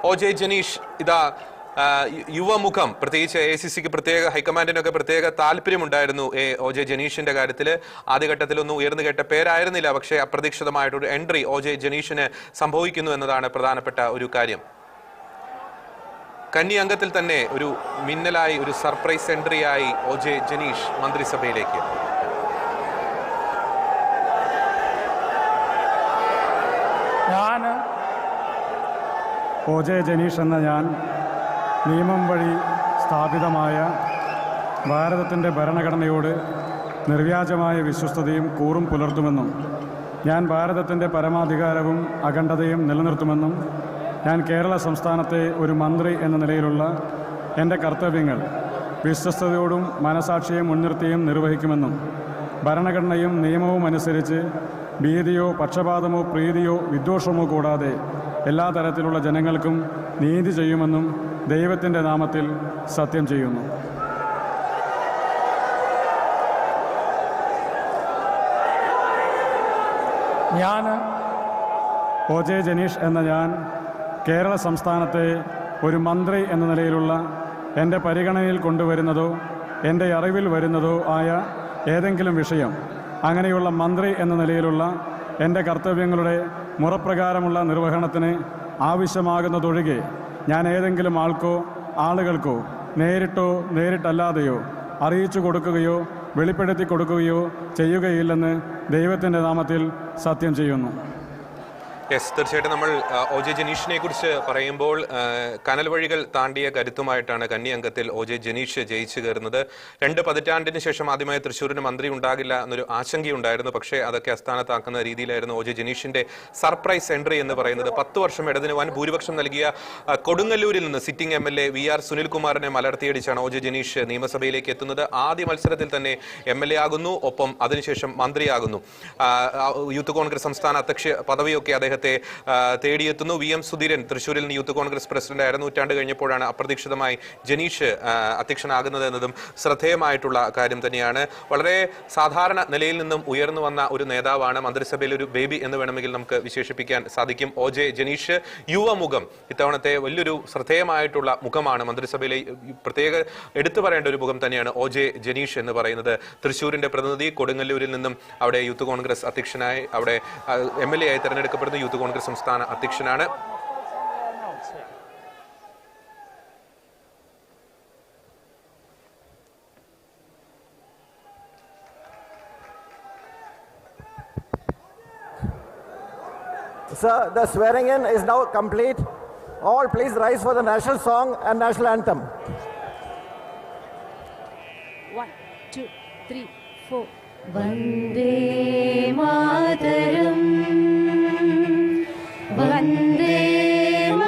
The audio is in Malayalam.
OJ ജനീഷ് ഇതാ യുവമുഖം പ്രത്യേകിച്ച് AICCക്ക് പ്രത്യേക ഹൈക്കമാൻഡിനൊക്കെ പ്രത്യേക താല്പര്യമുണ്ടായിരുന്നു OJ ജനീഷിന്റെ കാര്യത്തിൽ. ആദ്യഘട്ടത്തിലൊന്നും ഉയർന്നു കേട്ട പേരായിരുന്നില്ല. പക്ഷേ അപ്രതീക്ഷിതമായിട്ടൊരു എൻട്രി OJ ജനീഷിന് സംഭവിക്കുന്നു എന്നതാണ് പ്രധാനപ്പെട്ട ഒരു കാര്യം. കന്നി അംഗത്തിൽ തന്നെ ഒരു മിന്നലായി ഒരു സർപ്രൈസ് എൻട്രിയായി OJ ജനീഷ് മന്ത്രിസഭയിലേക്ക്. ഞാൻ OJ ജനീഷ് എന്ന ഞാൻ നിയമം വഴി സ്ഥാപിതമായ ഭാരതത്തിൻ്റെ ഭരണഘടനയോട് നിർവ്യാജമായ വിശ്വസ്തതയും കൂറും പുലർത്തുമെന്നും ഞാൻ ഭാരതത്തിൻ്റെ പരമാധികാരവും അഖണ്ഡതയും നിലനിർത്തുമെന്നും ഞാൻ കേരള സംസ്ഥാനത്തെ ഒരു മന്ത്രി എന്ന നിലയിലുള്ള എൻ്റെ കർത്തവ്യങ്ങൾ വിശ്വസ്തയോടും മനസാക്ഷിയെ മുൻനിർത്തിയും നിർവഹിക്കുമെന്നും ഭരണഘടനയും നിയമവും അനുസരിച്ച് ഭീതിയോ പക്ഷപാതമോ പ്രീതിയോ വിദ്വേഷമോ കൂടാതെ എല്ലാ തരത്തിലുള്ള ജനങ്ങൾക്കും നീതി ചെയ്യുമെന്നും ദൈവത്തിൻ്റെ നാമത്തിൽ സത്യം ചെയ്യുന്നു. ഞാൻ OJ ജനീഷ് എന്ന ഞാൻ കേരള സംസ്ഥാനത്തെ ഒരു മന്ത്രി എന്ന നിലയിലുള്ള എൻ്റെ പരിഗണനയിൽ കൊണ്ടുവരുന്നതോ എൻ്റെ അറിവിൽ വരുന്നതോ ആയ ഏതെങ്കിലും വിഷയം അങ്ങനെയുള്ള മന്ത്രി എന്ന നിലയിലുള്ള എൻ്റെ കർത്തവ്യങ്ങളുടെ മുറപ്രകാരമുള്ള നിർവഹണത്തിന് ആവശ്യമാകുന്നതൊഴികെ ഞാൻ ഏതെങ്കിലും ആൾക്കോ ആളുകൾക്കോ നേരിട്ടോ നേരിട്ടല്ലാതെയോ അറിയിച്ചു കൊടുക്കുകയോ വെളിപ്പെടുത്തി കൊടുക്കുകയോ ചെയ്യുകയില്ലെന്ന് ദൈവത്തിൻ്റെ നാമത്തിൽ സത്യം ചെയ്യുന്നു. തീർച്ചയായിട്ടും നമ്മൾ OJ ജനീഷിനെ കുറിച്ച് പറയുമ്പോൾ കനൽ വഴികൾ താണ്ടിയ കരുത്തുമായിട്ടാണ് കന്നി അംഗത്തിൽ OJ ജനീഷ് ജയിച്ചു കയറുന്നത്. 2 പതിറ്റാണ്ടിന് ശേഷം ആദ്യമായി തൃശ്ശൂരിന് മന്ത്രി ഉണ്ടാകില്ല എന്നൊരു ആശങ്കയുണ്ടായിരുന്നു. പക്ഷേ അതൊക്കെ അസ്ഥാനത്താക്കുന്ന രീതിയിലായിരുന്നു OJ ജനീഷിന്റെ സർപ്രൈസ് എൻട്രി എന്ന് പറയുന്നത്. 10 വർഷം ഇടതിന് വൻ ഭൂരിപക്ഷം നൽകിയ കൊടുങ്ങല്ലൂരിൽ നിന്ന് sitting MLA VR സുനിൽകുമാറിനെ മലർത്തിയടിച്ചാണ് OJ Janeesh നിയമസഭയിലേക്ക് എത്തുന്നത്. ആദ്യ മത്സരത്തിൽ തന്നെ MLA ആകുന്നു, ഒപ്പം അതിനുശേഷം മന്ത്രിയാകുന്നു. യൂത്ത് കോൺഗ്രസ് സംസ്ഥാന അധ്യക്ഷ പദവിയൊക്കെ അദ്ദേഹത്തെ തേടിയെത്തുന്നു. VM സുധീരൻ തൃശ്ശൂരിൽ നിന്ന് യൂത്ത് കോൺഗ്രസ് പ്രസിഡന്റ് ആയിരുന്നു. നൂറ്റാണ്ട് കഴിഞ്ഞപ്പോഴാണ് അപ്രതീക്ഷിതമായി ജനീഷ് അധ്യക്ഷനാകുന്നത് എന്നതും ശ്രദ്ധേയമായിട്ടുള്ള കാര്യം തന്നെയാണ്. വളരെ സാധാരണ നിലയിൽ നിന്നും ഉയർന്നു വന്ന ഒരു നേതാവാണ്. മന്ത്രിസഭയിൽ ഒരു ബേബി എന്ന് വേണമെങ്കിൽ നമുക്ക് വിശേഷിപ്പിക്കാൻ സാധിക്കും. OJ ജനീഷ് യുവമുഖം, ഇത്തവണത്തെ വലിയൊരു ശ്രദ്ധേയമായിട്ടുള്ള മുഖമാണ്. മന്ത്രിസഭയിലെ പ്രത്യേക എടുത്തു പറയേണ്ട ഒരു മുഖം തന്നെയാണ് OJ ജനീഷ് എന്ന് പറയുന്നത്. തൃശ്ശൂരിന്റെ പ്രതിനിധി, കൊടുങ്ങല്ലൂരിൽ നിന്നും അവിടെ യൂത്ത് കോൺഗ്രസ് അധ്യക്ഷനായി അവിടെ MLA ആയി തെരഞ്ഞെടുക്കപ്പെടുന്ന യൂത്ത് കോൺഗ്രസ് സംസ്ഥാന അധ്യക്ഷനാണ്. Sir, the swearing in is now complete. All please rise for the national song and national anthem. 1, 2, 3, 4. Vande Mataram.